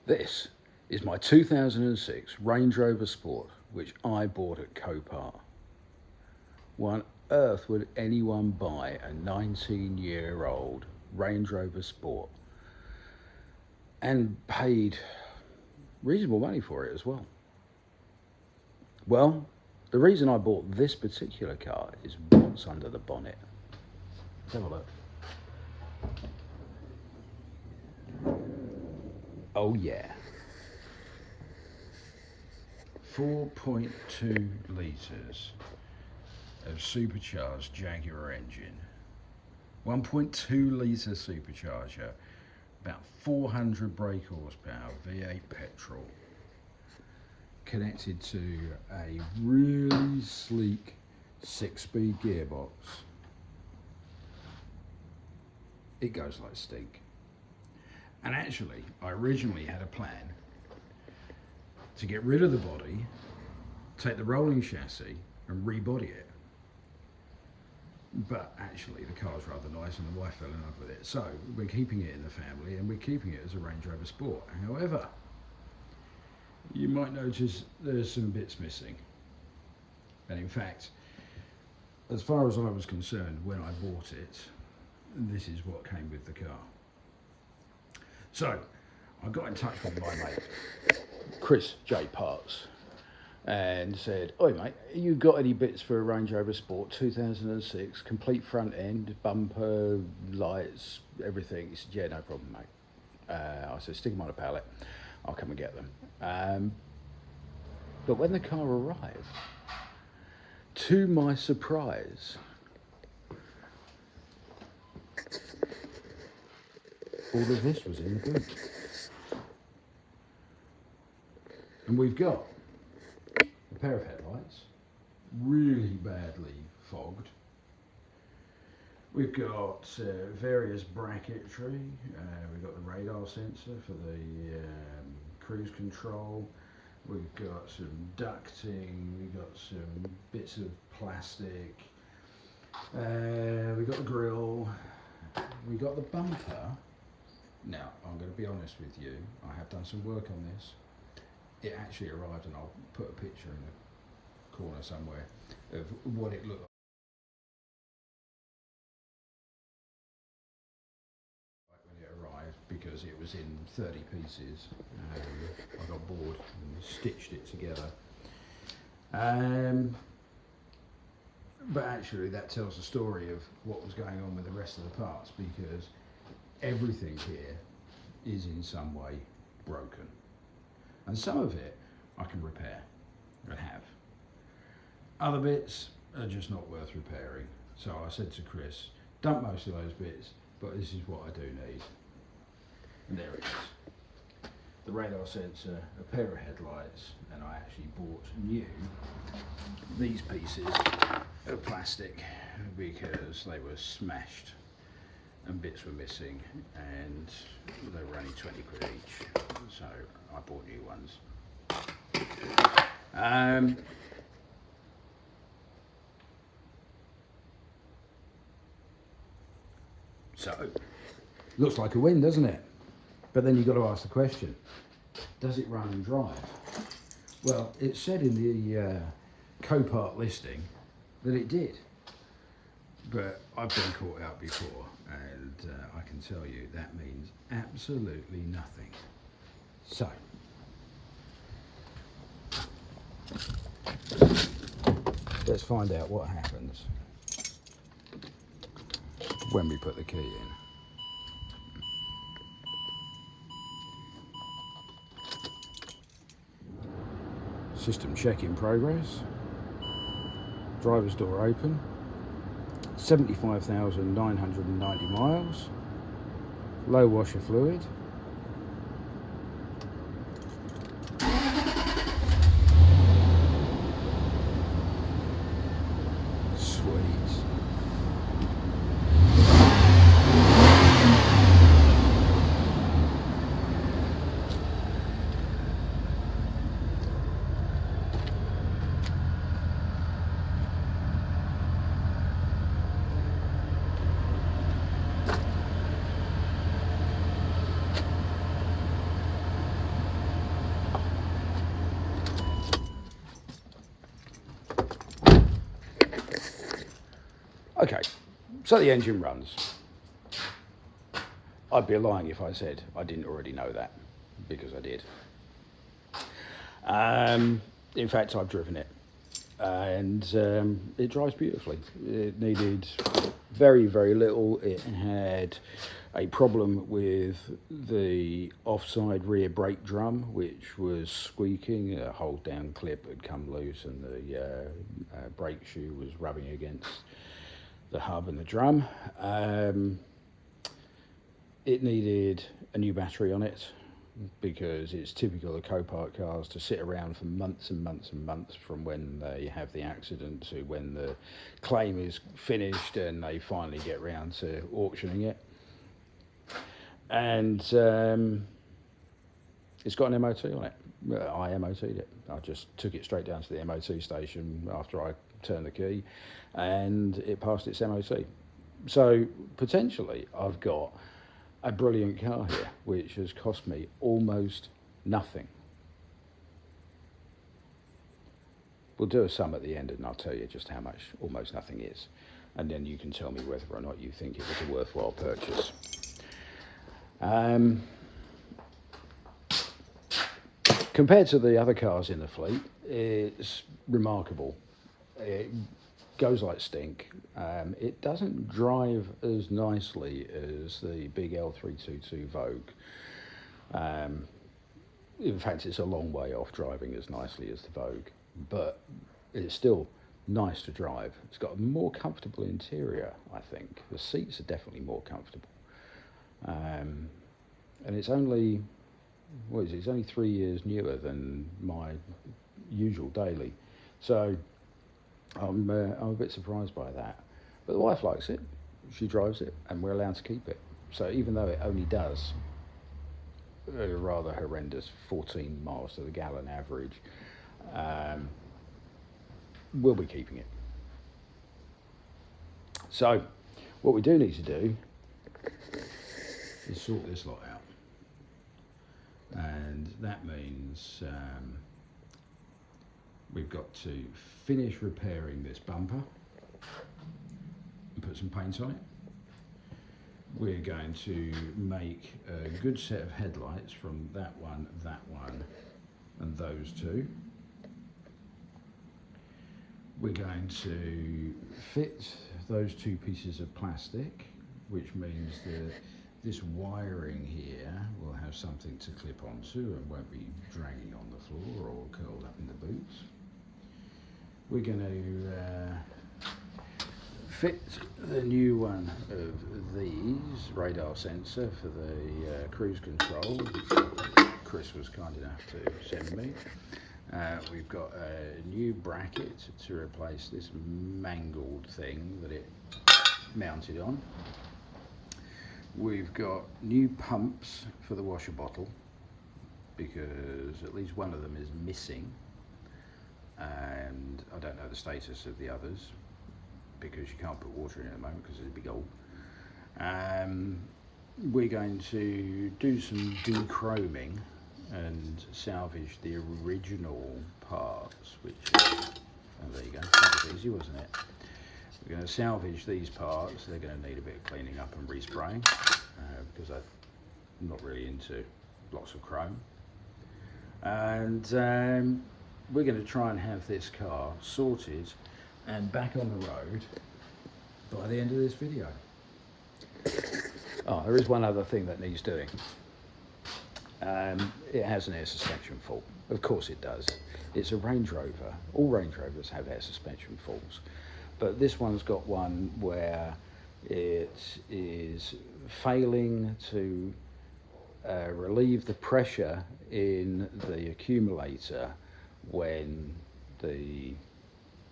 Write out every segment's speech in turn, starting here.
This is my 2006 Range Rover Sport, which I bought at COPART. Why on earth would anyone buy a 19-year-old Range Rover Sport and paid reasonable money for it as well? Well, the reason I bought this particular car is what's under the bonnet. Let's have a look. Oh yeah. 4.2 litres of supercharged Jaguar engine. 1.2 litre supercharger, about 400 brake horsepower, V8 petrol, connected to a really sleek 6-speed gearbox. It goes like stink. And actually, I originally had a plan to get rid of the body, take the rolling chassis and rebody it. But actually the car's rather nice and the wife fell in love with it. So we're keeping it in the family and we're keeping it as a Range Rover Sport. However, you might notice there's some bits missing. And in fact, as far as I was concerned when I bought it, this is what came with the car. So I got in touch with my mate, Chris J. Parts, and said, "Oi mate, you got any bits for a Range Rover Sport 2006, complete front end, bumper, lights, everything?" He said, "Yeah, no problem mate." I said, "Stick them on a pallet, I'll come and get them." But when the car arrived, to my surprise, all of this was in the boot. And we've got a pair of headlights, really badly fogged. We've got various bracketry. We've got the radar sensor for the cruise control. We've got some ducting. We've got some bits of plastic. We've got the grille. We've got the bumper. Now, I'm going to be honest with you, I have done some work on this. It actually arrived, and I'll put a picture in the corner somewhere of what it looked like when it arrived, because it was in 30 pieces. I got bored and stitched it together. But actually that tells the story of what was going on with the rest of the parts, because everything here is in some way broken, and some of it I can repair and have. Other bits are just not worth repairing. So I said to Chris, dump most of those bits, but this is what I do need. And there it is. The radar sensor, a pair of headlights, and I actually bought new these pieces of plastic because they were smashed and bits were missing, and they were only 20 quid each, so I bought new ones. So, looks like a win, doesn't it? But then you've got to ask the question, does it run and drive? Well, it said in the COPART listing that it did, but I've been caught out before, and I can tell you that means absolutely nothing. So, let's find out what happens when we put the key in. System check in progress. Driver's door open. 75,990 miles. Low washer fluid. Sweet. Okay, so the engine runs. I'd be lying if I said I didn't already know that, because I did. In fact, I've driven it, and it drives beautifully. It needed very, very little. It had a problem with the offside rear brake drum, which was squeaking. A hold down clip had come loose, and the brake shoe was rubbing against the hub and the drum. It needed a new battery on it, because it's typical of COPART cars to sit around for months and months and months from when they have the accident to when the claim is finished and they finally get round to auctioning it. And it's got an MOT on it. I MOT'd it. I just took it straight down to the MOT station after I turned the key, and it passed its MOT. So potentially I've got a brilliant car here, which has cost me almost nothing. We'll do a sum at the end and I'll tell you just how much almost nothing is, and then you can tell me whether or not you think it was a worthwhile purchase. Compared to the other cars in the fleet, it's remarkable. It goes like stink. It doesn't drive as nicely as the big L320 Vogue. In fact, it's a long way off driving as nicely as the Vogue, but it's still nice to drive. It's got a more comfortable interior, I think. The seats are definitely more comfortable. And it's only, what is it? It's only 3 years newer than my usual daily. So I'm a bit surprised by that. But the wife likes it, she drives it, and we're allowed to keep it. So even though it only does a rather horrendous 14 miles to the gallon average, we'll be keeping it. So what we do need to do is sort this lot out. And that means we've got to finish repairing this bumper and put some paint on it. We're going to make a good set of headlights from that one, and those two. We're going to fit those two pieces of plastic, which means that this wiring here will have something to clip onto and won't be dragging on the floor or curled up in the boots. We're going to fit the new one of these radar sensor for the cruise control. Chris was kind enough to send me. We've got a new bracket to replace this mangled thing that it mounted on. We've got new pumps for the washer bottle, because at least one of them is missing, and I don't know the status of the others, because you can't put water in at the moment because it's a big hole. We're going to do some dechroming and salvage the original parts, which is, oh, there you go, that was easy, wasn't it? We're going to salvage these parts. They're going to need a bit of cleaning up and respraying, because I'm not really into lots of chrome. And we're going to try and have this car sorted and back on the road by the end of this video. Oh, there is one other thing that needs doing. It has an air suspension fault. Of course it does. It's a Range Rover. All Range Rovers have air suspension faults. But this one's got one where it is failing to relieve the pressure in the accumulator when the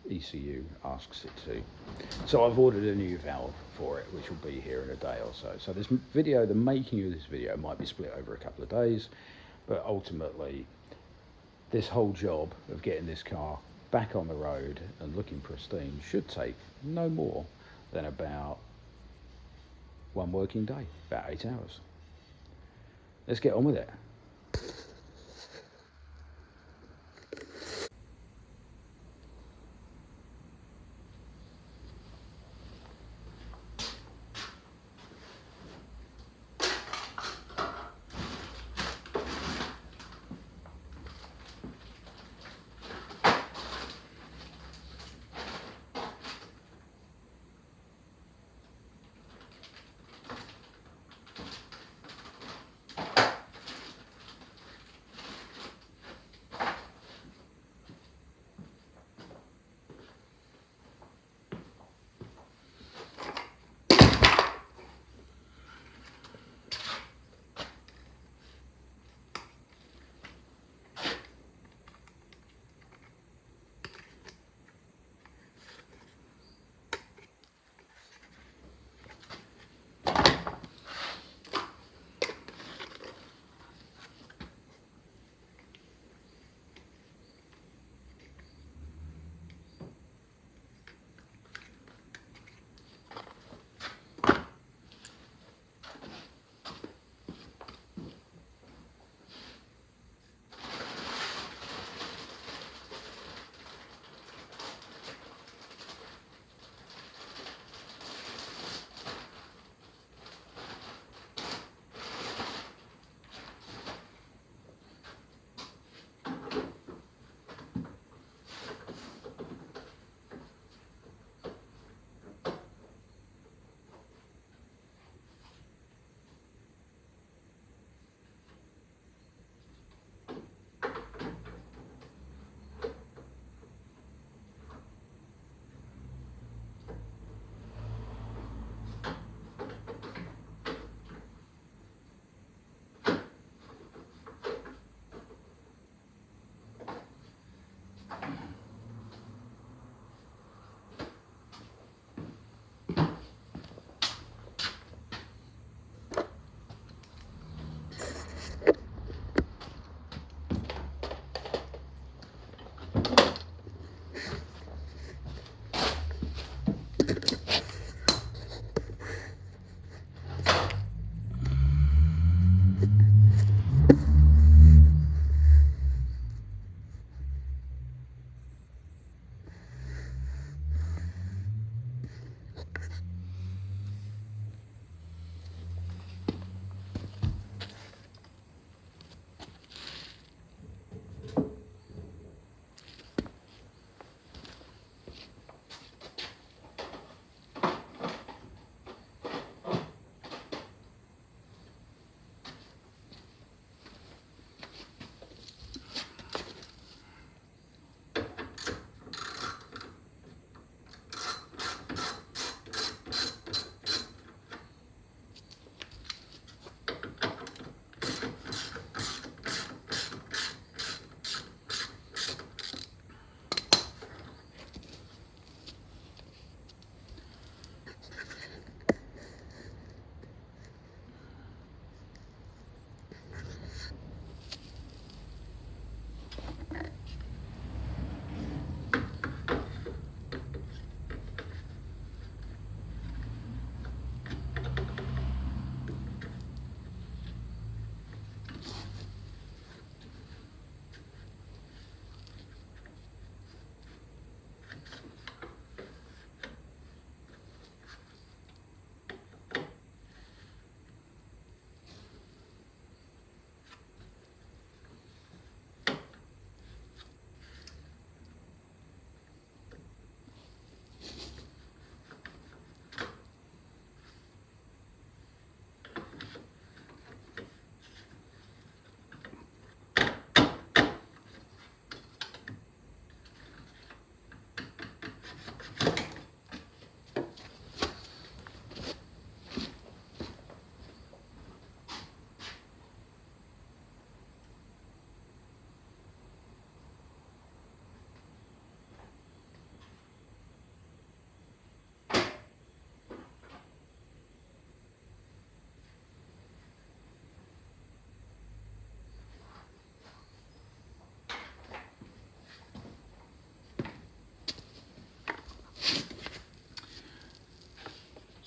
ECU asks it to. So I've ordered a new valve for it, which will be here in a day or so. So this video, the making of this video, might be split over a couple of days, but ultimately this whole job of getting this car back on the road and looking pristine should take no more than about one working day, about 8 hours. Let's get on with it.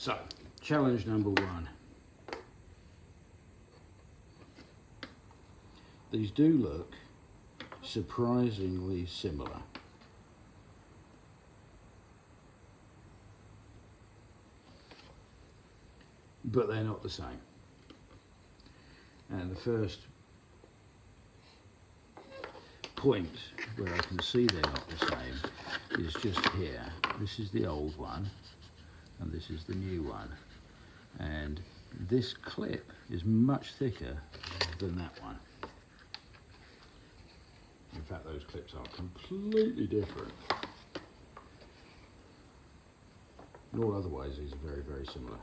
So, challenge number 1. These do look surprisingly similar. But they're not the same. And the first point where I can see they're not the same is just here. This is the old one and this is the new one. And this clip is much thicker than that one. In fact, those clips are completely different. Nor otherwise, these are very, very similar.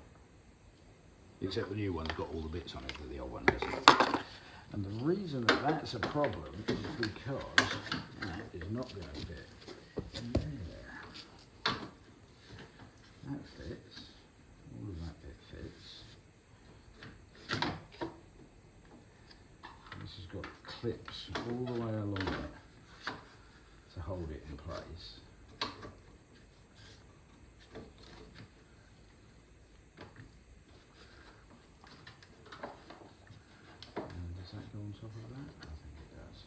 Except the new one's got all the bits on it that the old one hasn't. And the reason that that's a problem is because that is not going to fit there. That fits. All of that bit fits. This has got clips all the way along it to hold it in place. Does that go on top of that? I think it does.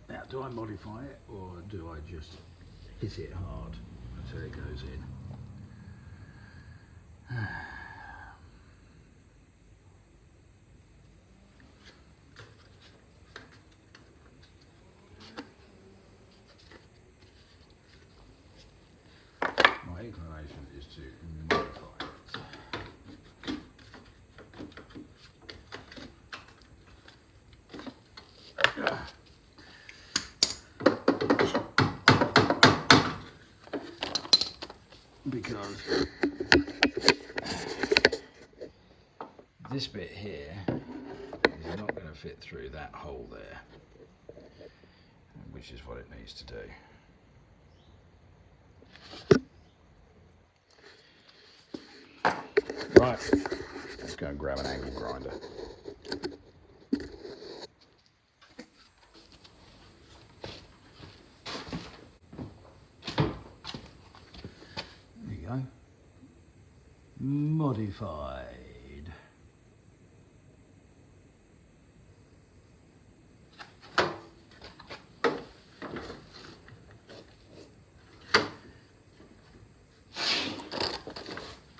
Now, do I modify it or do I just hit it hard until it goes in? My inclination is to modify it. Because this bit here is not going to fit through that hole there, which is what it needs to do. Right, let's go and grab an angle grinder. There you go. Modified.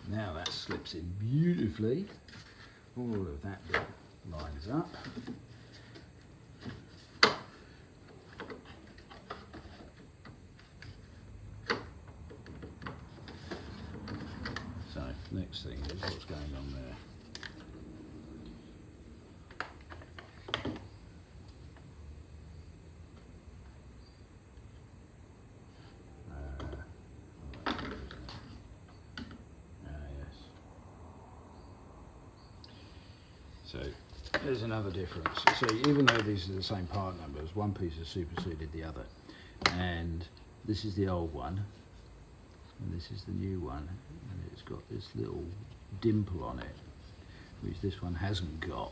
Now that slips in beautifully. All of that bit lines up. So next thing is what's going on there. So there's another difference. So even though these are the same part numbers, one piece has superseded the other. And this is the old one, and this is the new one. And it's got this little dimple on it, which this one hasn't got.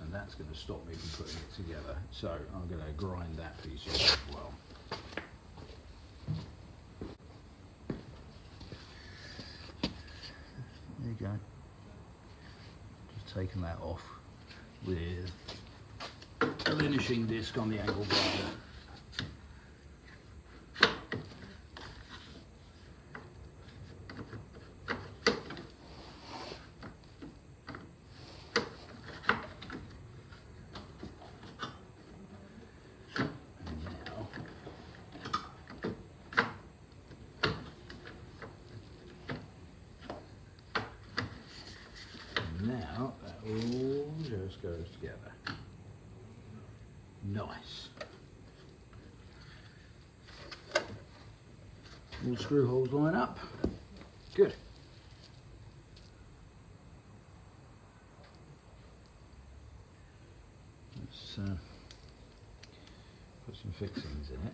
And that's going to stop me from putting it together. So I'm going to grind that piece off as well. There you go. Just taking that off with a finishing disc on the angle grinder. Now that all just goes together. Nice. All screw holes line up. Good. Let's fixings in it.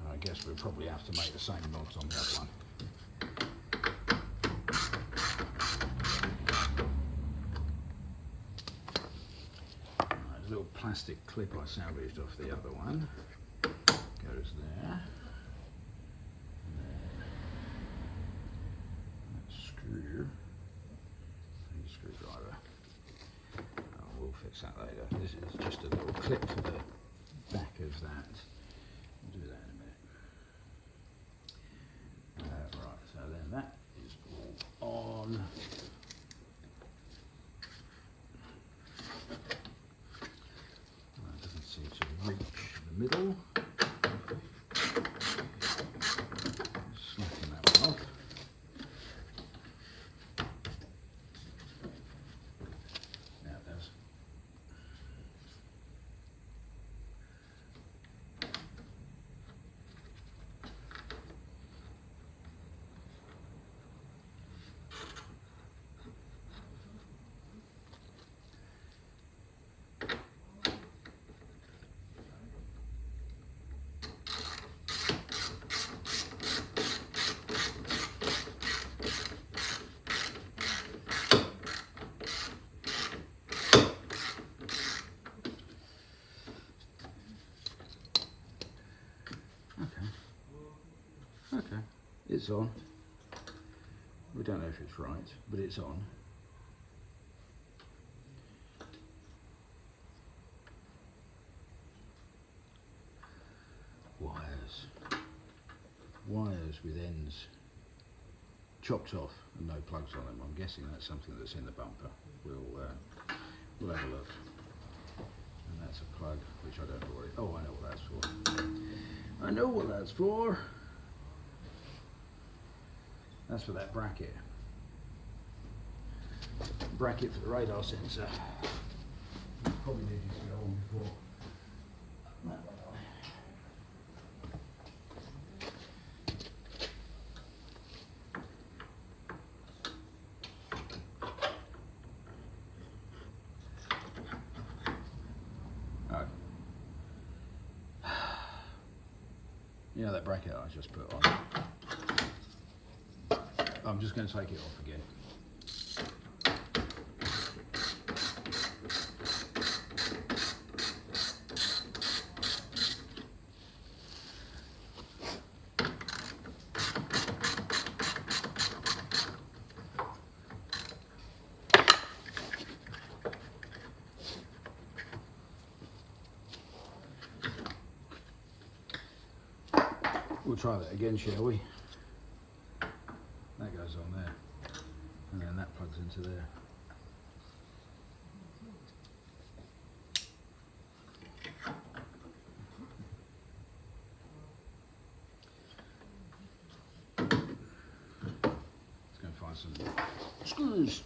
I guess we'll probably have to make the same rods on the other one. There's a little plastic clip I salvaged off the other one. Goes there. That screw. Screwdriver. Oh, we'll fix that later. This is just a little clip for the back of that. We'll do that in a minute. Right, so then that is all on. That doesn't seem to reach the middle. Slacken that one off. Now it does. Okay, it's on. We don't know if it's right, but it's on. Wires with ends chopped off and no plugs on them. I'm guessing that's something that's in the bumper. We'll have a look. And that's a plug, which I don't know what it. Oh, I know what that's for. I know what that's for. That's for that bracket. Bracket for the radar sensor. Probably needed to go on before. You know that bracket I just put on? I'm just going to take it off again. We'll try that again, shall we? That goes on there, and then that plugs into there. Let's go find some screws.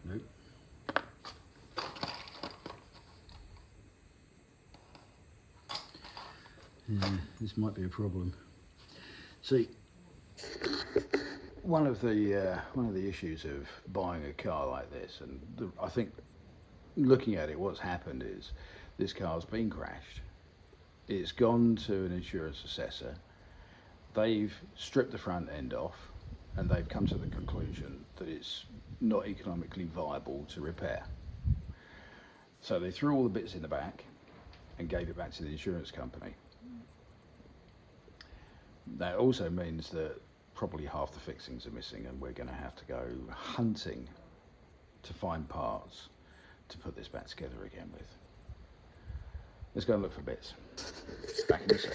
Nope. Yeah, this might be a problem. See, one of the issues of buying a car like this, and I think looking at it, what's happened is this car's been crashed. It's gone to an insurance assessor. They've stripped the front end off, and they've come to the conclusion that it's not economically viable to repair. So they threw all the bits in the back and gave it back to the insurance company. That also means that probably half the fixings are missing, and we're going to have to go hunting to find parts to put this back together again with. Let's go and look for bits. Back in a sec.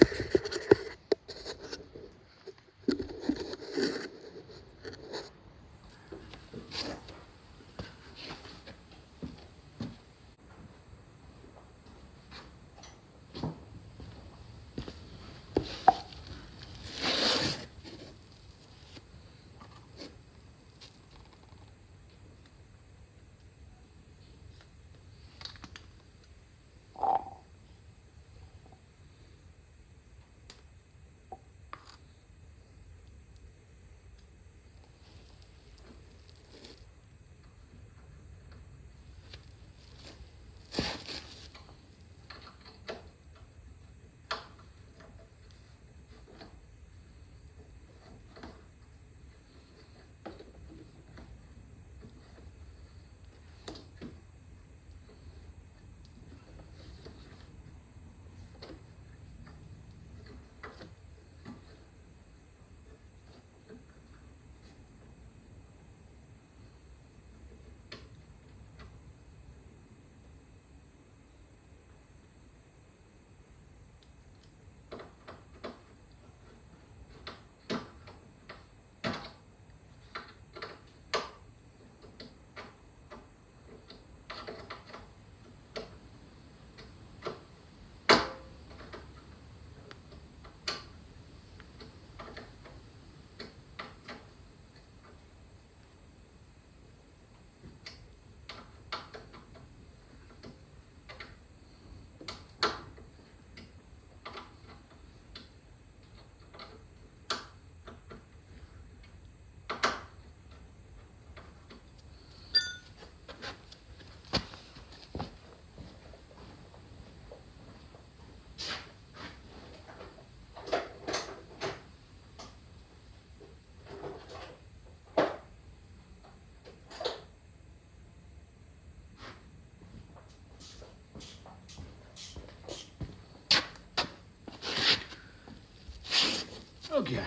Okay,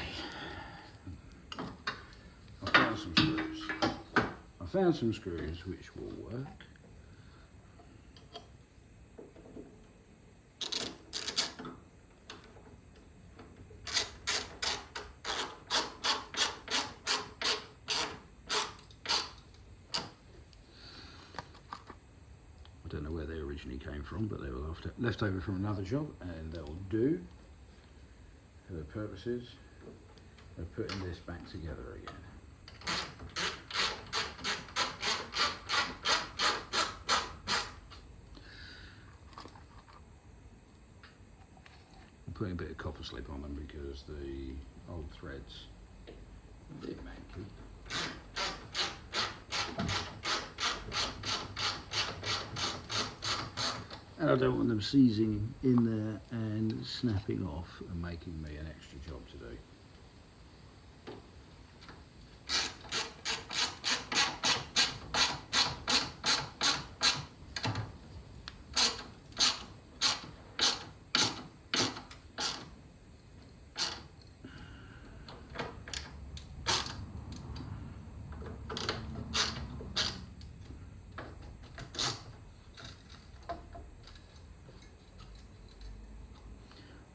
I found some screws. I found some screws which will work. I don't know where they originally came from, but they were left over from another job, and they'll do for the purposes of putting this back together again. I'm putting a bit of copper slip on them because the old threads are a bit manky. And I don't want them seizing in there and snapping off and making me an extra job to do.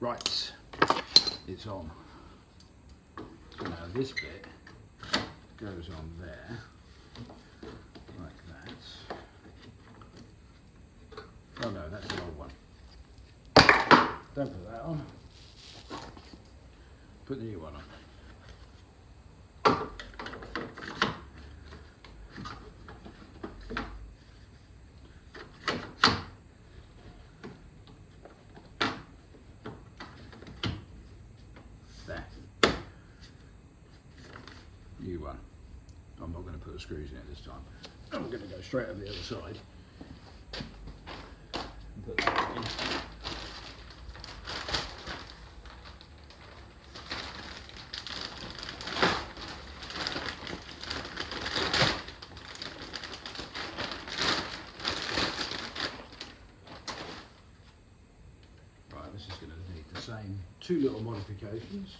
Right, it's on. So now this bit goes on there, like that. Oh no, that's the old one. Don't put that on. Put the new one on. New one. I'm not going to put the screws in it this time. I'm going to go straight over the other side and put that in. Right, this is going to need the same two little modifications.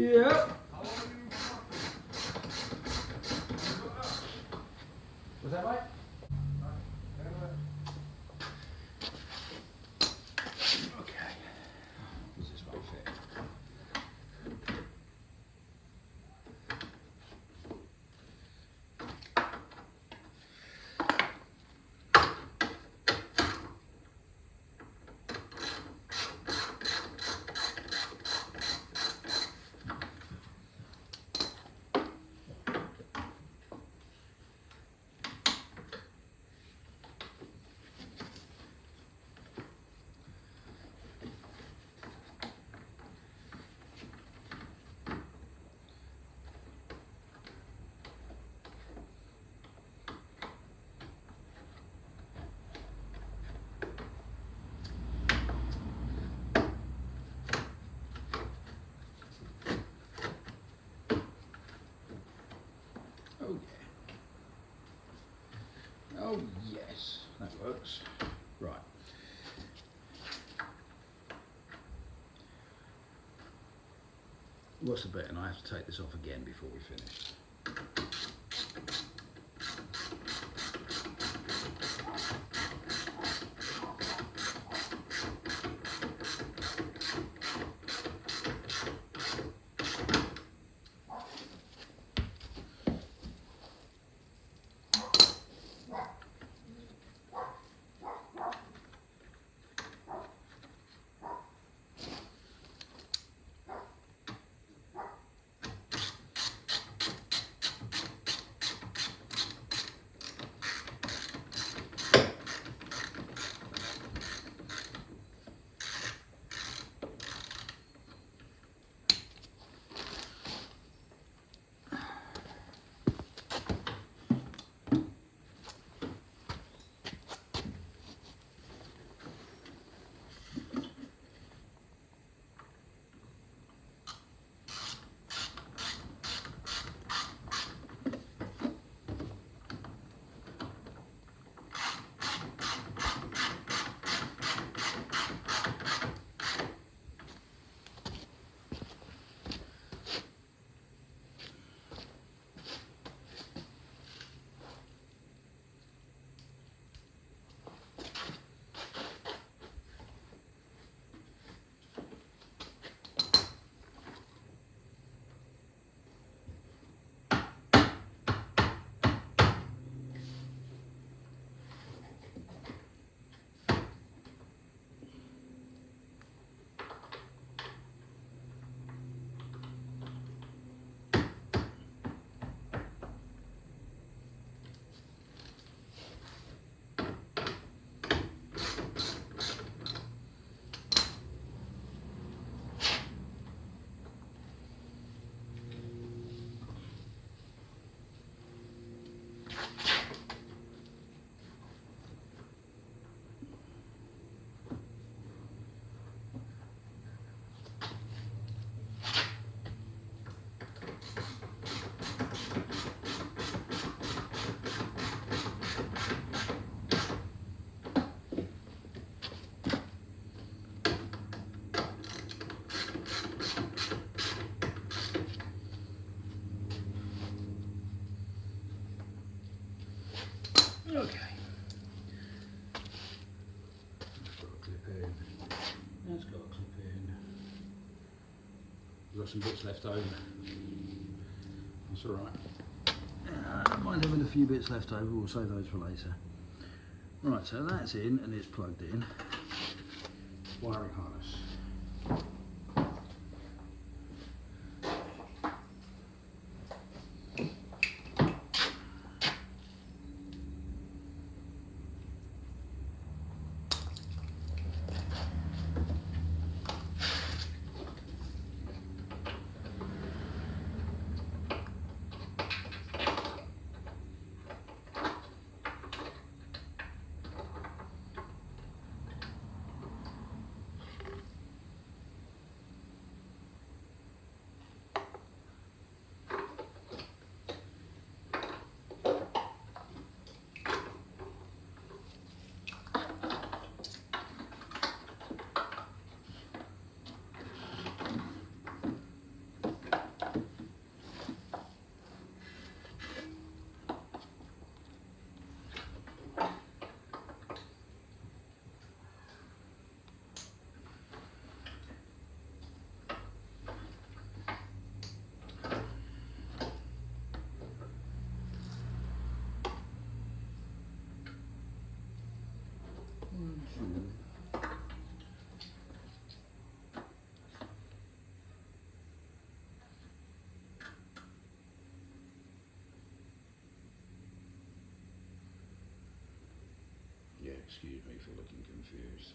Yep. Was that right? Okay. Does this one fit? Oh yeah. Oh yes, that works. Right. What's the bet? And I have to take this off again before we finish. Okay. That's got a clip in. That's got a clip in. We've got some bits left over. That's alright. I mind having a few bits left over, we'll save those for later. Right, so that's in and it's plugged in. Wiring harness. excuse me for looking confused.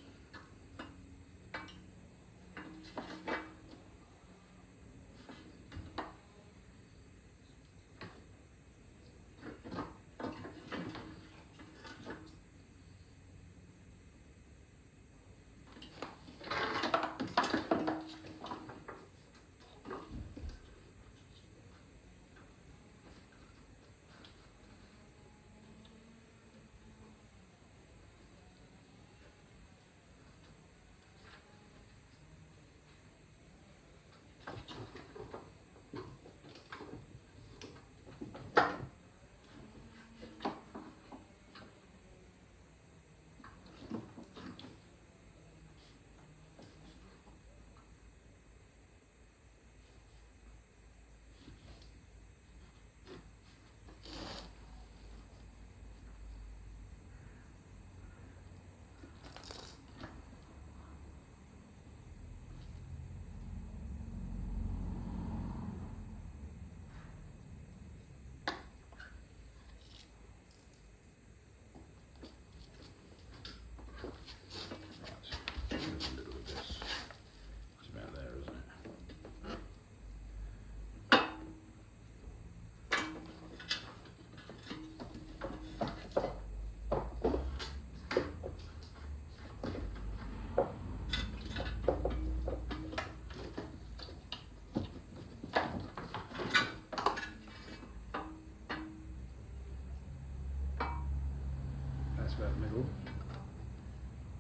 About the middle.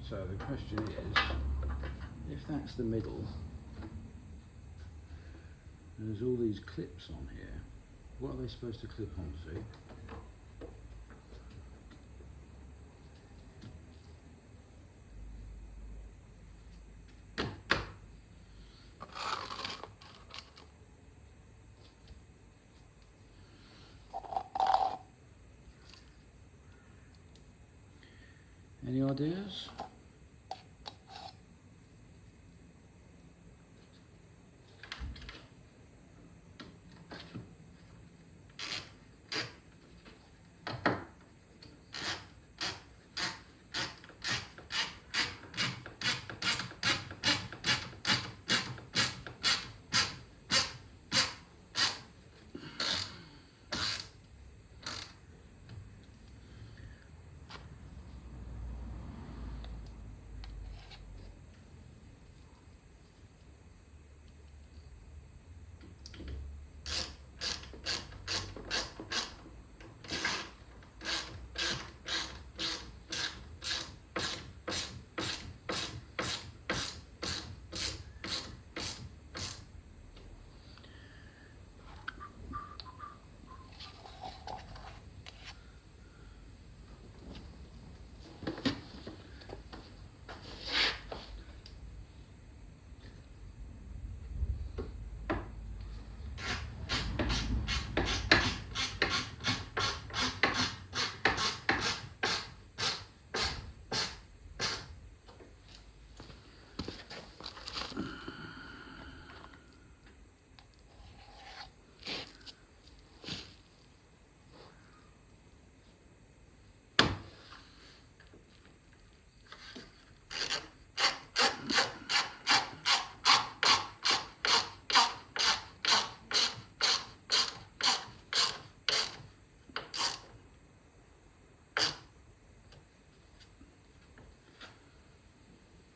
So the question is, if that's the middle, and there's all these clips on here, what are they supposed to clip onto? Any ideas?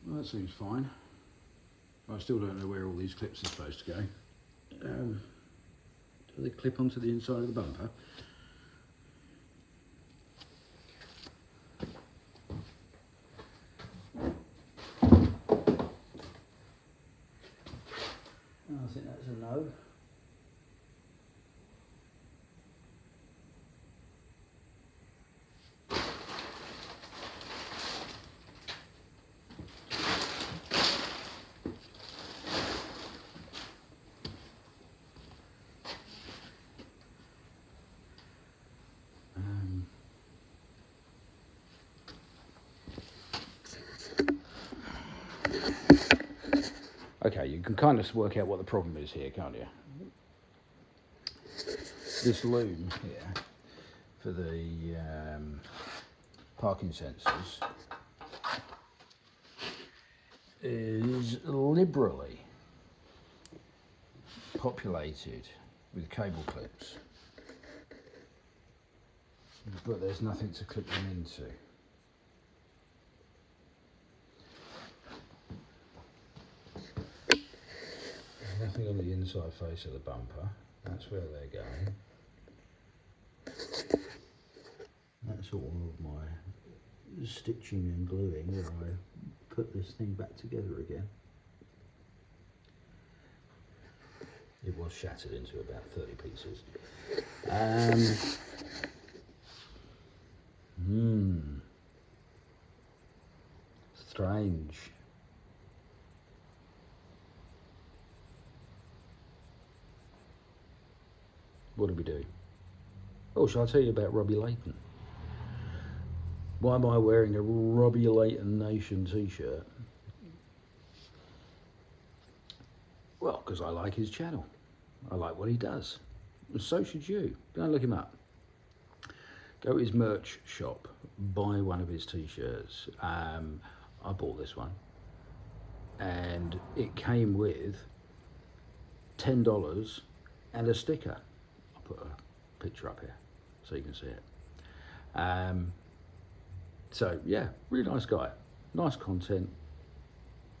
Well, that seems fine. I still don't know where all these clips are supposed to go. Do they clip onto the inside of the bumper? I think that's a no. Okay, you can kind of work out what the problem is here, can't you? This loom here for the parking sensors is liberally populated with cable clips, but there's nothing to clip them into. Nothing on the inside face of the bumper, that's where they're going. That's all of my stitching and gluing where I put this thing back together again. It was shattered into about 30 pieces. Strange. What do we do? Oh, shall I tell you about Robbie Layton? Why am I wearing a Robbie Layton Nation t-shirt? Well, because I like his channel. I like what he does. And so should you. Go and look him up. Go to his merch shop. Buy one of his t-shirts. I bought this one. And it came with $10 and a sticker. I'll put a picture up here so you can see it. So yeah, really nice guy, nice content,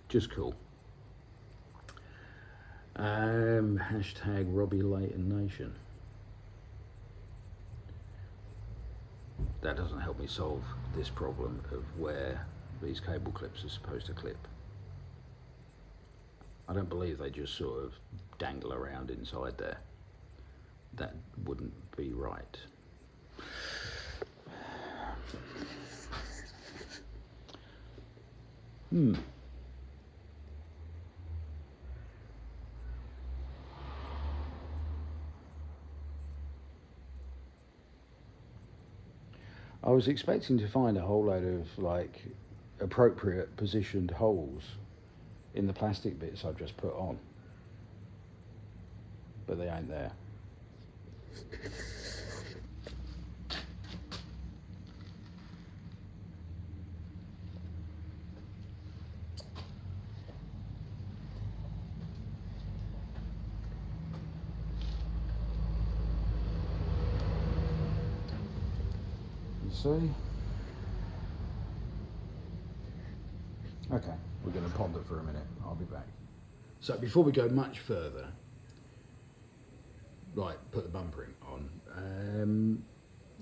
just cool. Hashtag Robbie Layton Nation. That doesn't help me solve this problem of where these cable clips are supposed to clip. I don't believe they just sort of dangle around inside there. That wouldn't be right. I was expecting to find a whole load of like appropriate positioned holes in the plastic bits I've just put on, but they ain't there. See? Okay, we're going to ponder for a minute. I'll be back. So before we go much further, right, put the bumper on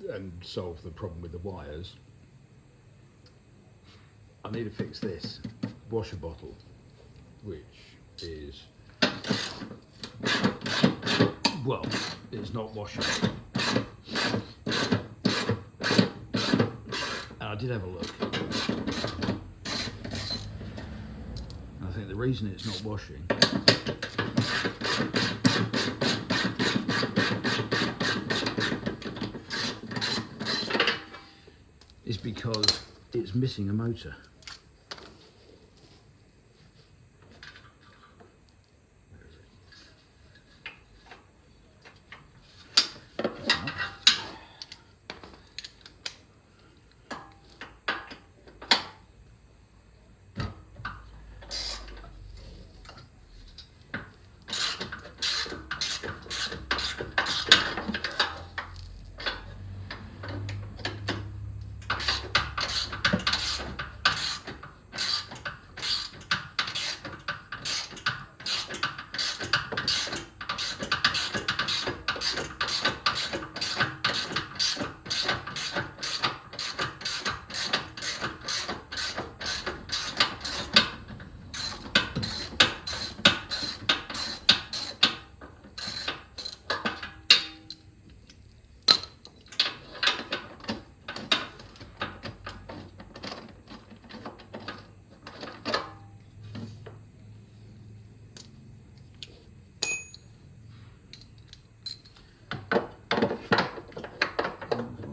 and solve the problem with the wires, I need to fix this washer bottle, which is, well, it's not washable. I did have a look. I think the reason it's not washing is because it's missing a motor.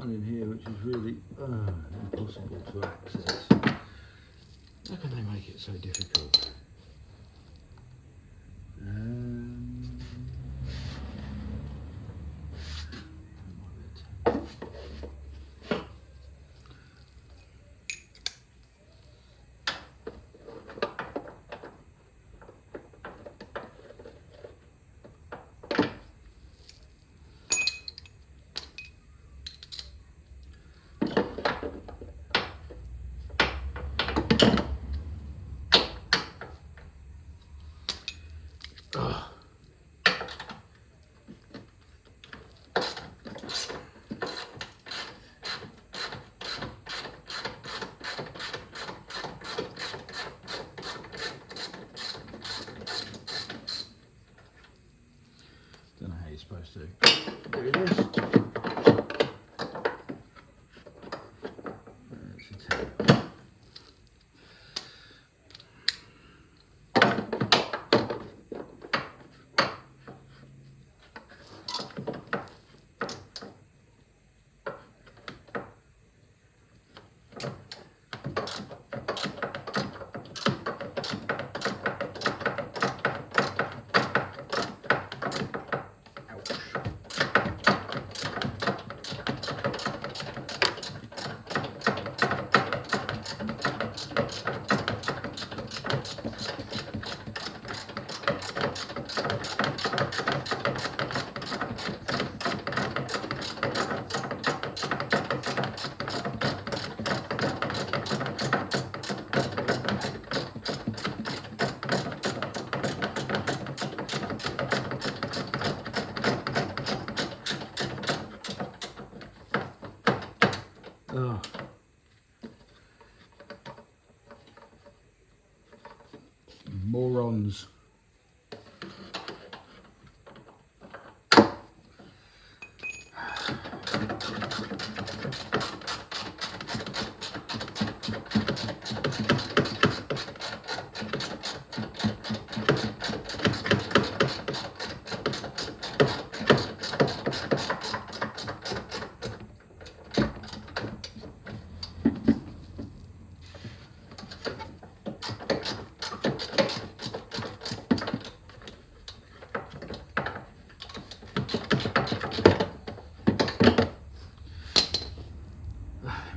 In here, which is really impossible to access. How can they make it so difficult? Don't know how you're supposed to do this. That's a tap. Oh. Morons.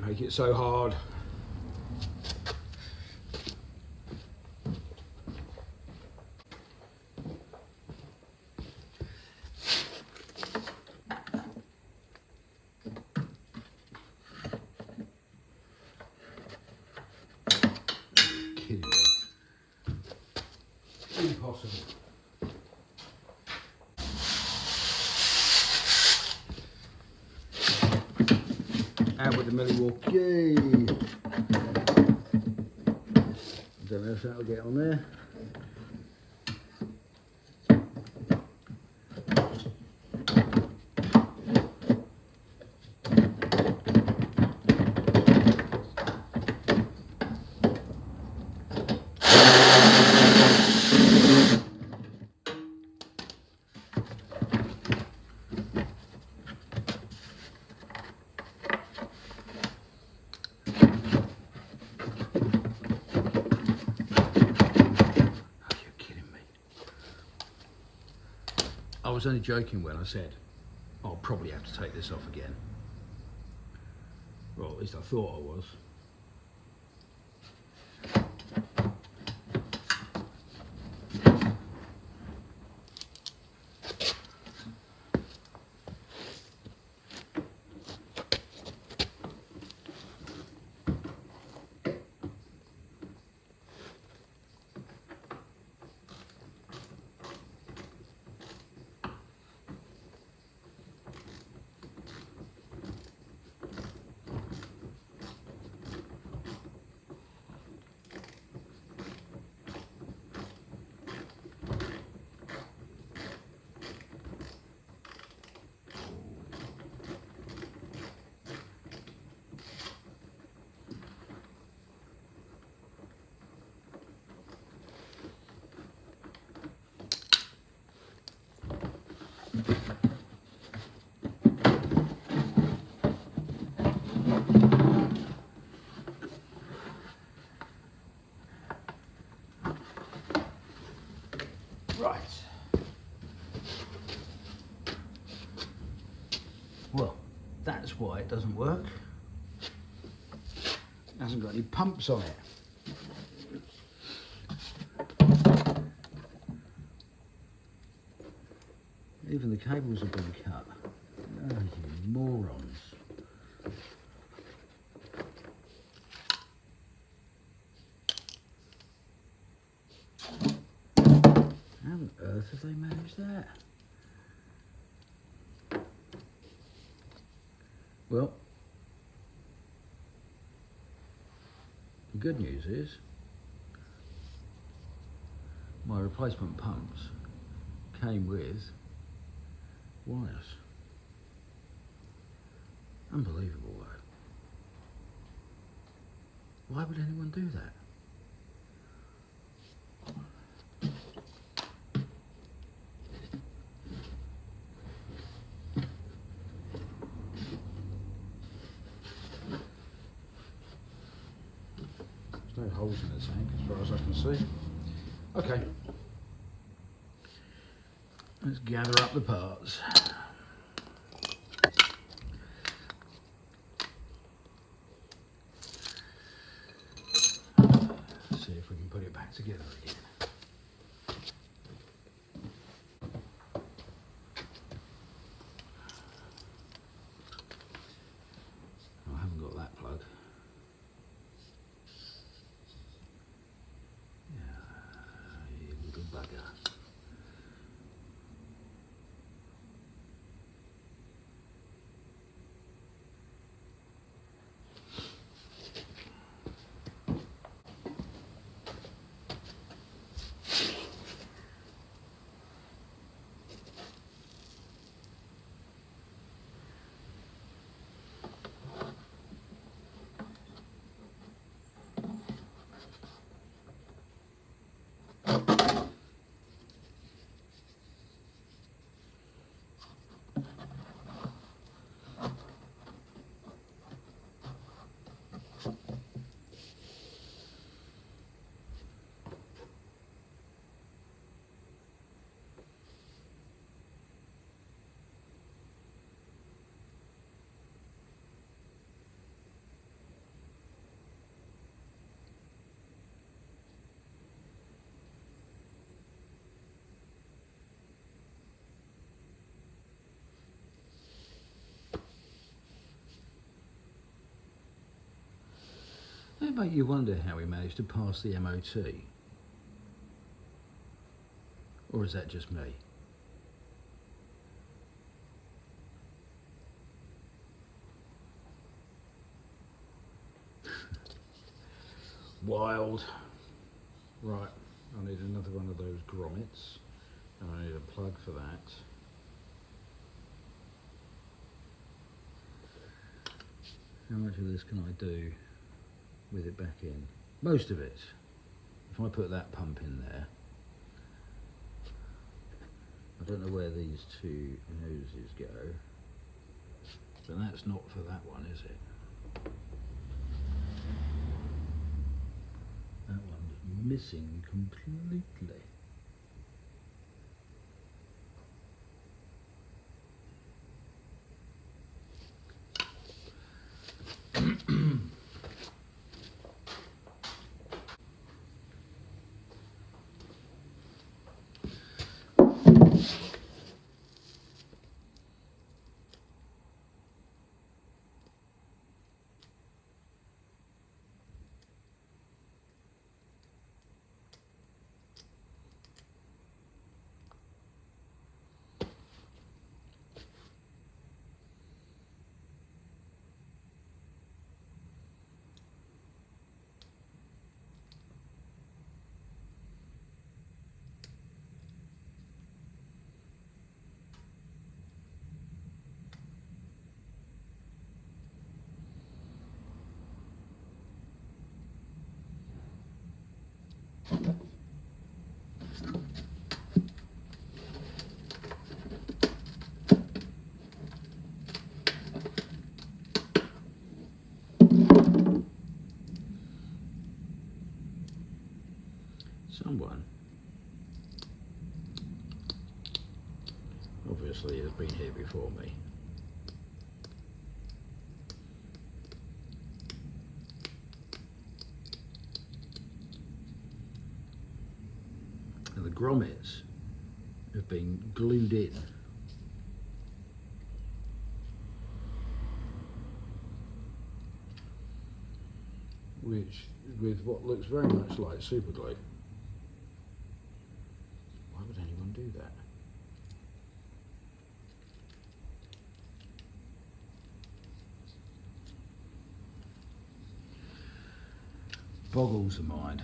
Make it so hard. Kidding me. Impossible. Out with the Milwaukee. Don't know if that'll get on there. I was only joking when I said I'll probably have to take this off again. Well, at least I thought I was. Right. Well, that's why it doesn't work. It hasn't got any pumps on it. Even the cables have been cut. Oh, you morons. How on earth have they managed that? Well, the good news is my replacement pumps came with wires. Unbelievable though. Why would anyone do that? There's no holes in the tank as far as I can see. Okay. Let's gather up the parts. See if we can put it back together again. I haven't got that plug. Yeah, you little bugger. It make you wonder how we managed to pass the MOT. Or is that just me? Wild. Right, I need another one of those grommets. And I need a plug for that. How much of this can I do with it back in? Most of it. If I put that pump in there, I don't know where these two noses go, but that's not for that one, is it? That one's missing completely. Someone obviously has been here before me. And the grommets have been glued in. Which, with what looks very much like super glue. Why would anyone do that? Boggles the mind.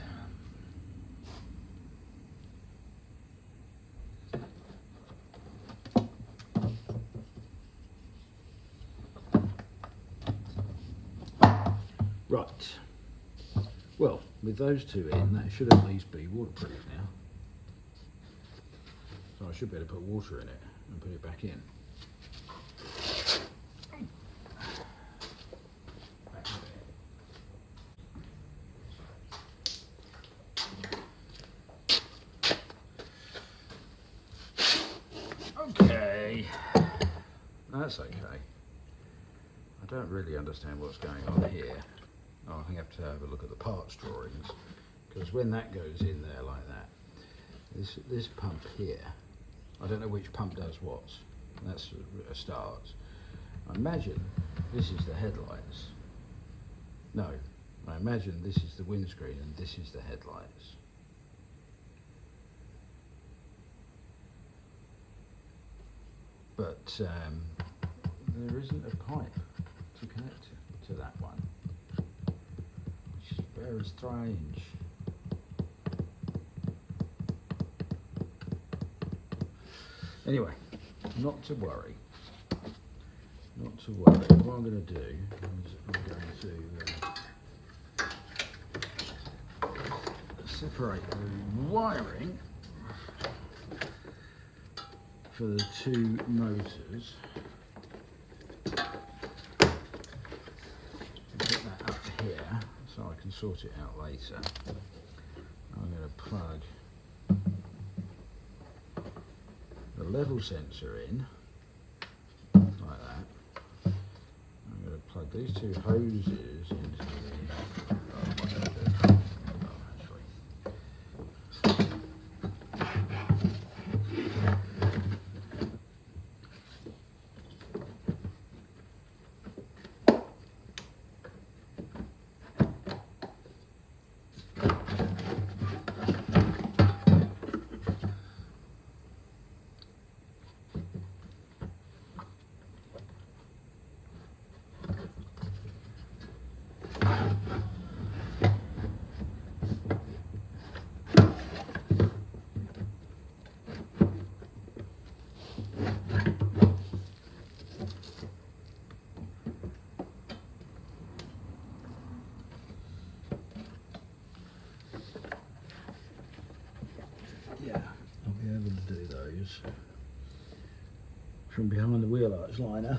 Right, well, with those two in, that should at least be waterproof now. So I should be able to put water in it and put it back in. Okay, that's okay. I don't really understand what's going on here. Oh, I think I have to have a look at the parts drawings, because when that goes in there like that, this pump here, I don't know which pump does what. That's a start. I imagine this is the headlights. No, I imagine this is the windscreen and this is the headlights. But there isn't a pipe to connect to that one, which is very strange. Anyway, not to worry. Not to worry. What I'm going to do is I'm going to separate the wiring for the two motors. Put that up here so I can sort it out later. I'm going to plug the level sensor in like that. I'm going to plug these two hoses into the yeah, I'll be able to do those from behind the wheel arch liner.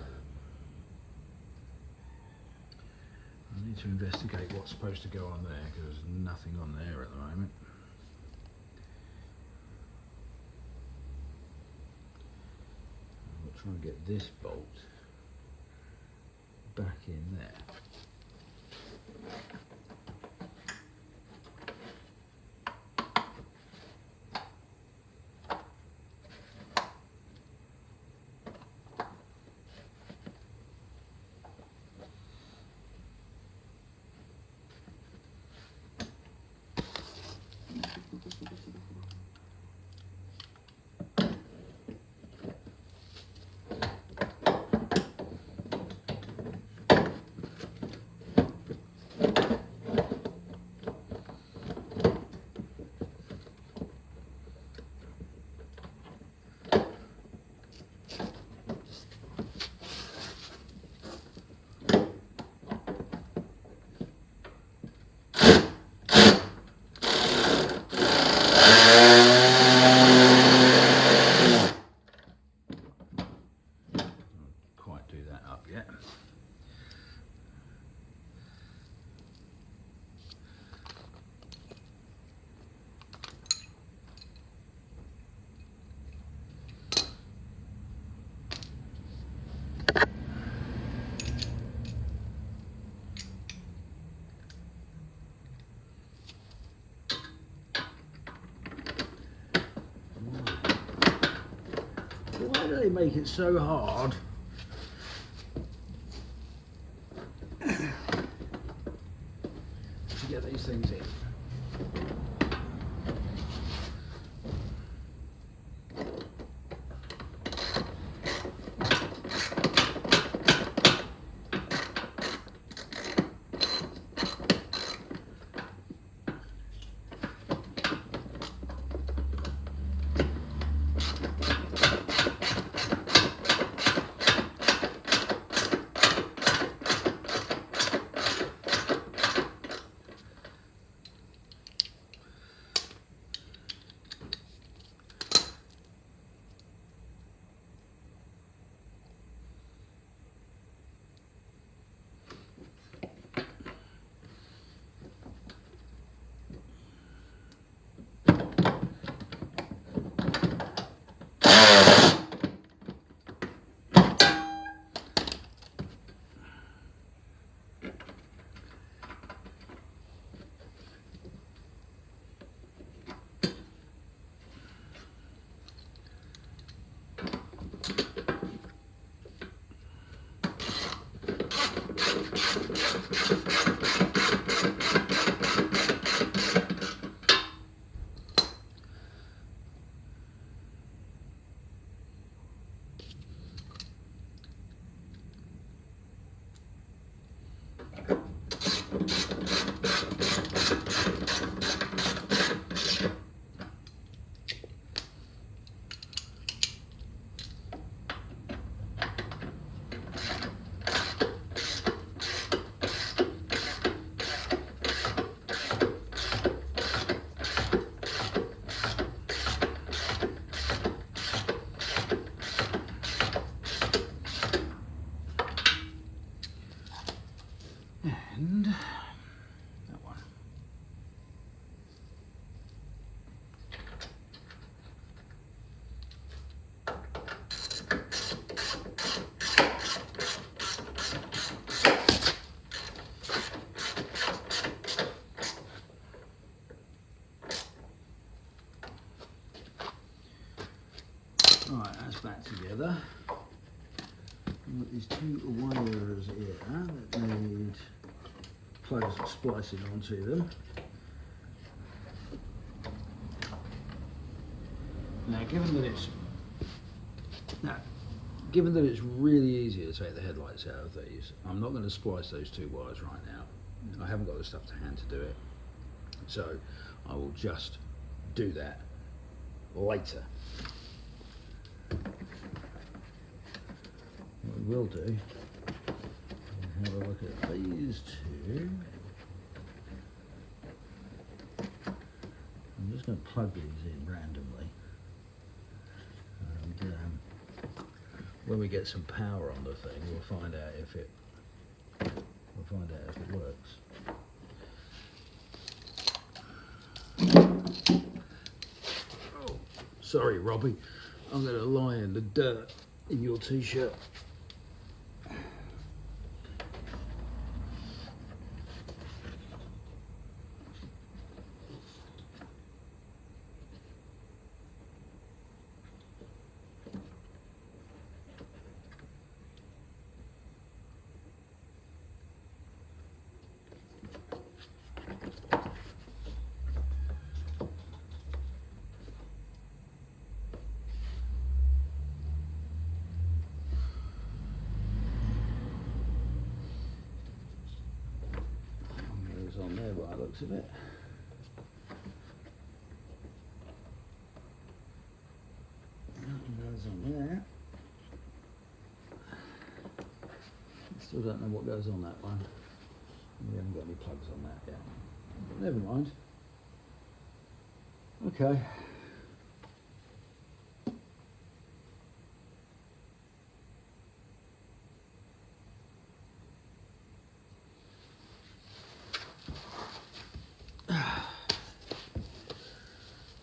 I need to investigate what's supposed to go on there because there's nothing on there at the moment. I'll try and get this bolt back in there. Why do they make it so hard? To get these things in. And that one. Right, that's back together. We've got these two wires here that need plugs splicing onto them. Now, given that it's really easy to take the headlights out of these, I'm not going to splice those two wires right now. I haven't got the stuff to hand to do it, so I will just do that later. What we will do is have a look at these two. I'm just going to plug these in randomly, and when we get some power on the thing, we'll find out if it works. Oh, sorry, Robbie. I'm going to lie in the dirt in your t-shirt. On there by the looks of it. Nothing goes on there. Still don't know what goes on that one. We haven't got any plugs on that yet. But never mind. Okay.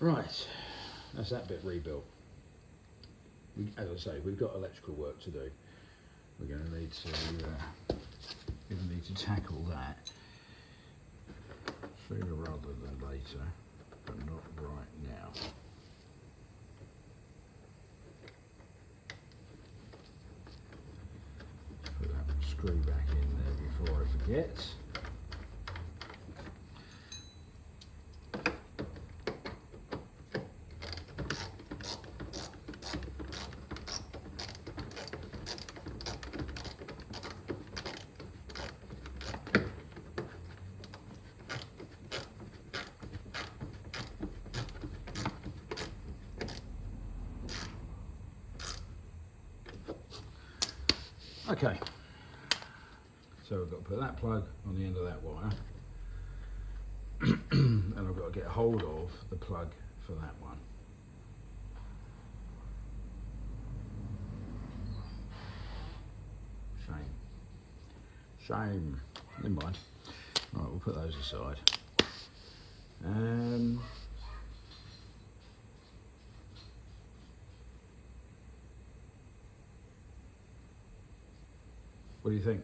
Right, that's that bit rebuilt. As I say, we've got electrical work to do. We're going to need to tackle that sooner rather than later, but not right now. Put that screw back in there before I forget. Okay, so I've got to put that plug on the end of that wire, and I've got to get hold of the plug for that one. Shame. Never mind. Right, we'll put those aside. What do you think?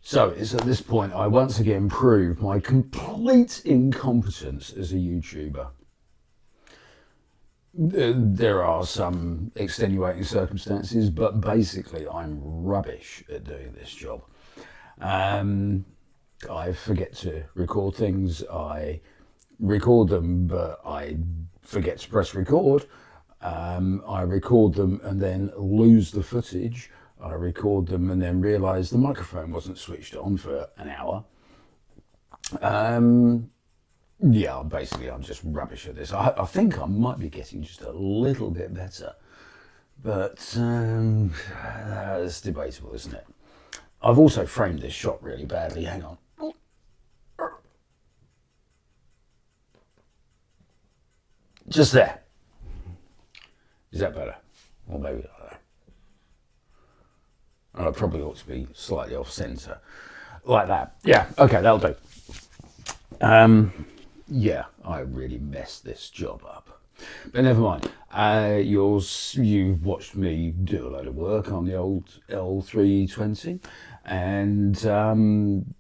So it's at this point I once again prove my complete incompetence as a YouTuber. There are some extenuating circumstances, but basically I'm rubbish at doing this job. I forget to record things, I record them, but I forget to press record. I record them and then lose the footage. I record them and then realise the microphone wasn't switched on for an hour. Yeah, basically I'm just rubbish at this. I think I might be getting just a little bit better, but that's debatable, isn't it? I've also framed this shot really badly. Hang on. Just there. Is that better? Or maybe like that. And I probably ought to be slightly off centre. Like that. Yeah, okay, that'll do. Yeah, I really messed this job up. But never mind. You've watched me do a load of work on the old L320, and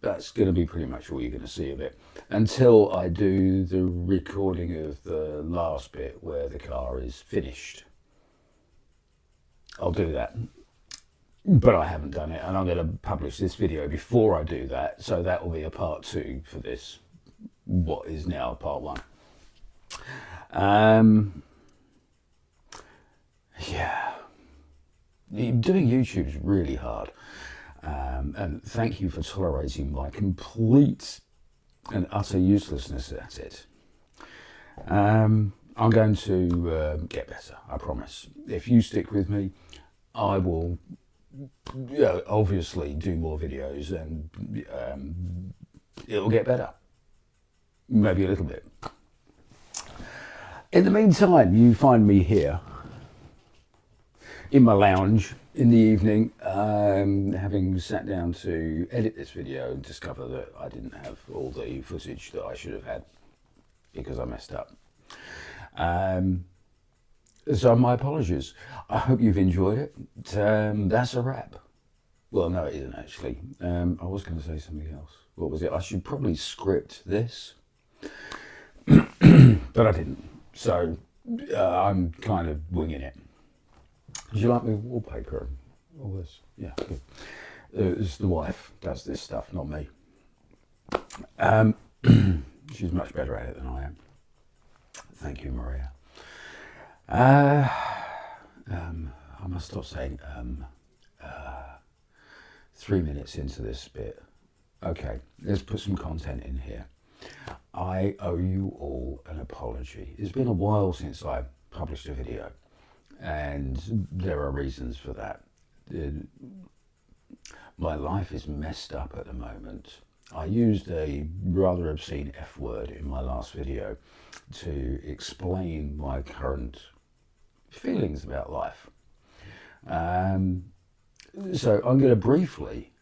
that's going to be pretty much all you're going to see of it until I do the recording of the last bit where the car is finished. I'll do that, but I haven't done it, and I'm going to publish this video before I do that, so that will be a part 2 for this, what is now part 1. Yeah, doing YouTube is really hard, and thank you for tolerating my complete and utter uselessness at it. I'm going to get better, I promise. If you stick with me, I will obviously do more videos, and it'll get better. Maybe a little bit. In the meantime, you find me here in my lounge in the evening, having sat down to edit this video and discover that I didn't have all the footage that I should have had because I messed up. So my apologies. I hope you've enjoyed it. That's a wrap. Well, no, it isn't actually. I was going to say something else. What was it? I should probably script this, but I didn't. So I'm kind of winging it. Do you like my wallpaper and all this? Yeah, good. It's the wife does this stuff, not me. She's much better at it than I am. Thank you, Maria. I must stop saying 3 minutes into this bit. Okay, let's put some content in here. I owe you all an apology. It's been a while since I published a video, and there are reasons for that. My life is messed up at the moment. I used a rather obscene F word in my last video to explain my current feelings about life. So I'm going to briefly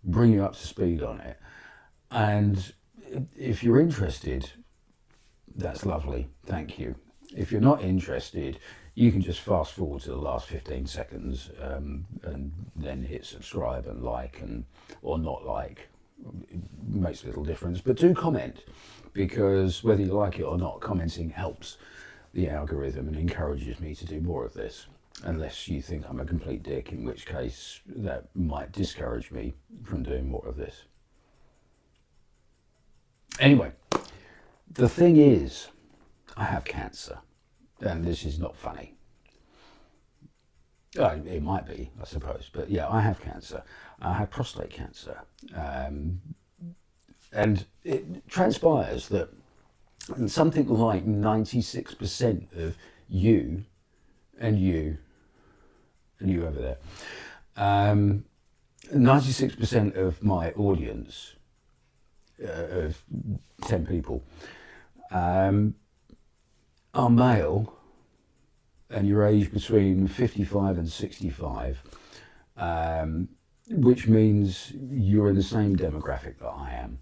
bring you up to speed on it, and if you're interested, that's lovely, thank you. If you're not interested, you can just fast forward to the last 15 seconds and then hit subscribe and like, and or not like. It makes a little difference, but do comment, because whether you like it or not, commenting helps the algorithm and encourages me to do more of this, unless you think I'm a complete dick, in which case that might discourage me from doing more of this. Anyway, the thing is, I have cancer, and this is not funny. It might be, I suppose, but yeah, I have cancer. I have prostate cancer, and it transpires that something like 96% of you and you over there, 96% of my audience of 10 people are male, and you're aged between 55 and 65, which means you're in the same demographic that I am.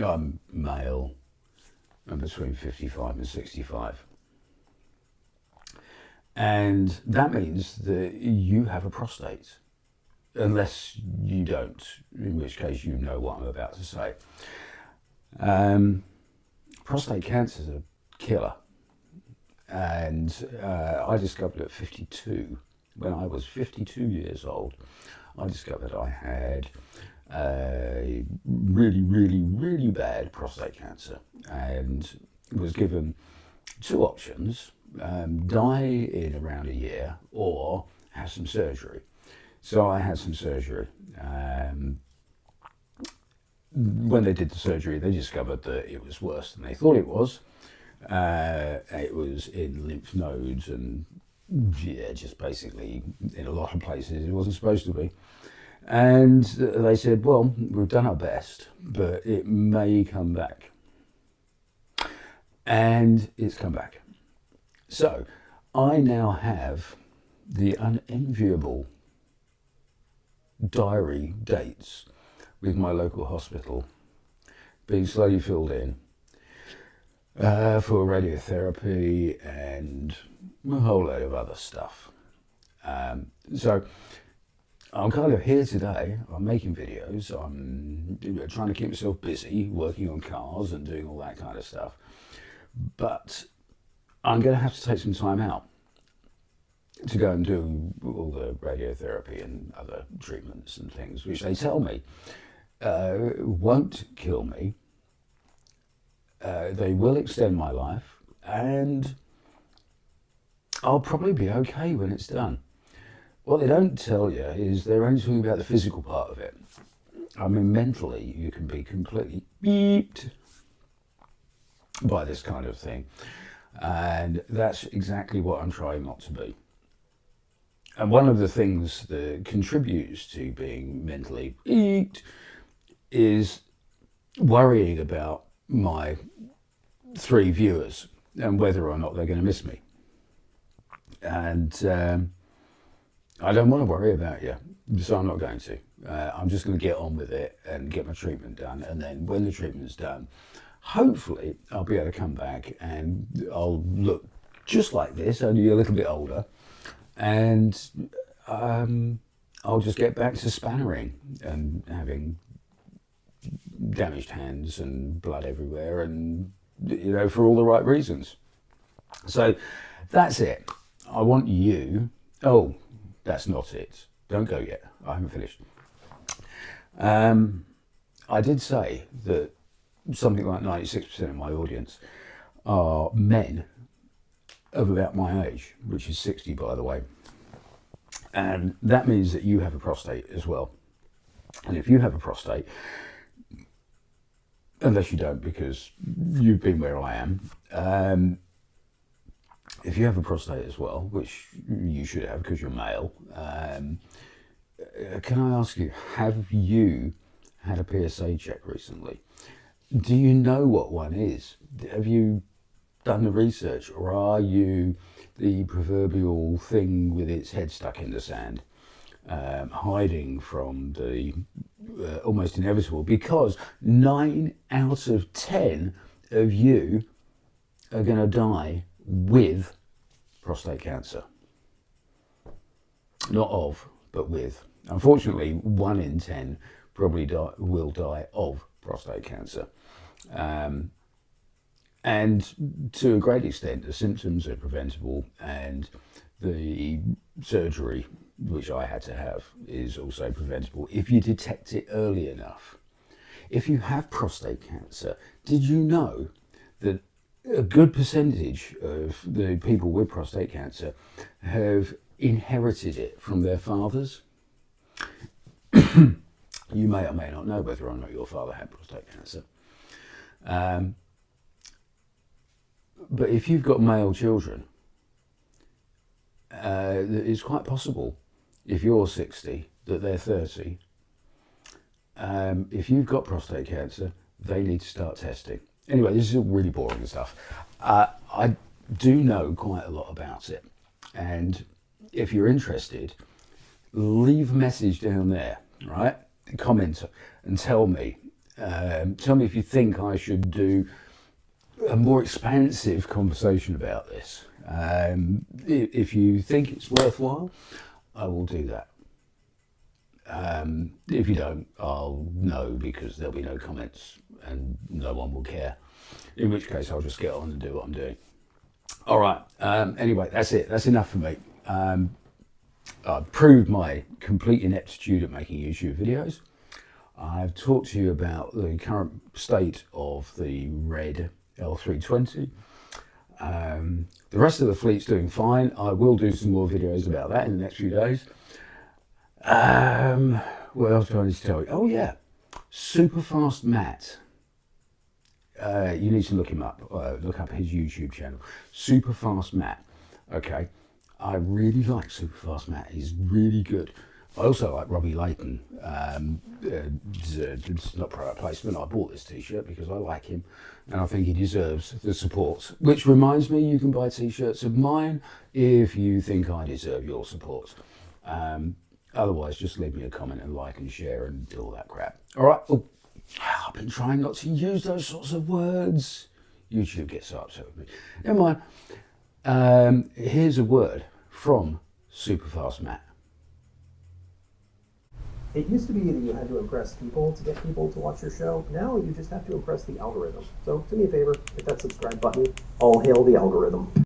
I'm male and between 55 and 65. And that means that you have a prostate, unless you don't, in which case you know what I'm about to say. Prostate cancer is a killer. And I discovered at 52, when I was 52 years old, I discovered I had a really, really, really bad prostate cancer, and was given 2 options, die in around a year or have some surgery. So I had some surgery. When they did the surgery, they discovered that it was worse than they thought it was. It was in lymph nodes and yeah, just basically in a lot of places it wasn't supposed to be. And they said, well, we've done our best, but it may come back. And it's come back. So I now have the unenviable diary dates with my local hospital being slowly filled in for radiotherapy and a whole load of other stuff. So I'm kind of here today. I'm making videos. I'm trying to keep myself busy, working on cars and doing all that kind of stuff. But I'm going to have to take some time out to go and do all the radiotherapy and other treatments and things, which they tell me won't kill me. They will extend my life, and I'll probably be okay when it's done. What they don't tell you is they're only talking about the physical part of it. I mean, mentally, you can be completely beeped by this kind of thing. And that's exactly what I'm trying not to be. And one of the things that contributes to being mentally beeped is worrying about my 3 viewers and whether or not they're going to miss me. And I don't want to worry about you, so I'm not going to. I'm just going to get on with it and get my treatment done. And then when the treatment's done, hopefully I'll be able to come back and I'll look just like this, only a little bit older. And I'll just get back to spannering and having damaged hands and blood everywhere, and you know, for all the right reasons. So that's it. I want you. Oh, that's not it. Don't go yet. I haven't finished. I did say that something like 96% of my audience are men of about my age, which is 60, by the way. And that means that you have a prostate as well. And if you have a prostate, unless you don't because you've been where I am, if you have a prostate as well, which you should have because you're male, can I ask you, have you had a PSA check recently? Do you know what one is? Have you done the research, or are you the proverbial thing with its head stuck in the sand, hiding from the almost inevitable? Because 9 out of 10 of you are going to die with prostate cancer. Not of, but with. Unfortunately, 1 in 10 probably will die of prostate cancer. And to a great extent, the symptoms are preventable, and the surgery, which I had to have, is also preventable if you detect it early enough. If you have prostate cancer, did you know that a good percentage of the people with prostate cancer have inherited it from their fathers? You may or may not know whether or not your father had prostate cancer. But if you've got male children, it's quite possible, if you're 60, that they're 30. If you've got prostate cancer, they need to start testing. Anyway, this is all really boring stuff. I do know quite a lot about it. And if you're interested, leave a message down there, right? Comment and tell me. Tell me if you think I should do a more expansive conversation about this. If you think it's worthwhile, I will do that. If you don't, I'll know, because there'll be no comments and no one will care. In which case, I'll just get on and do what I'm doing. All right. Anyway, that's it. That's enough for me. I've proved my complete ineptitude at making YouTube videos. I've talked to you about the current state of the red L320. The rest of the fleet's doing fine. I will do some more videos about that in the next few days. What else do I need to tell you? Oh yeah, Superfast Matt. You need to look him up. Look up his YouTube channel, Superfast Matt. Okay, I really like Superfast Matt. He's really good. I also like Robbie Layton. It's not product placement. I bought this T-shirt because I like him, and I think he deserves the support. Which reminds me, you can buy T-shirts of mine if you think I deserve your support. Otherwise, just leave me a comment and like and share and do all that crap. All right. Oh, I've been trying not to use those sorts of words. YouTube gets so upset with me. Never mind. Here's a word from Superfast Matt. It used to be that you had to impress people to get people to watch your show. Now you just have to impress the algorithm. So do me a favor, hit that subscribe button. All hail the algorithm.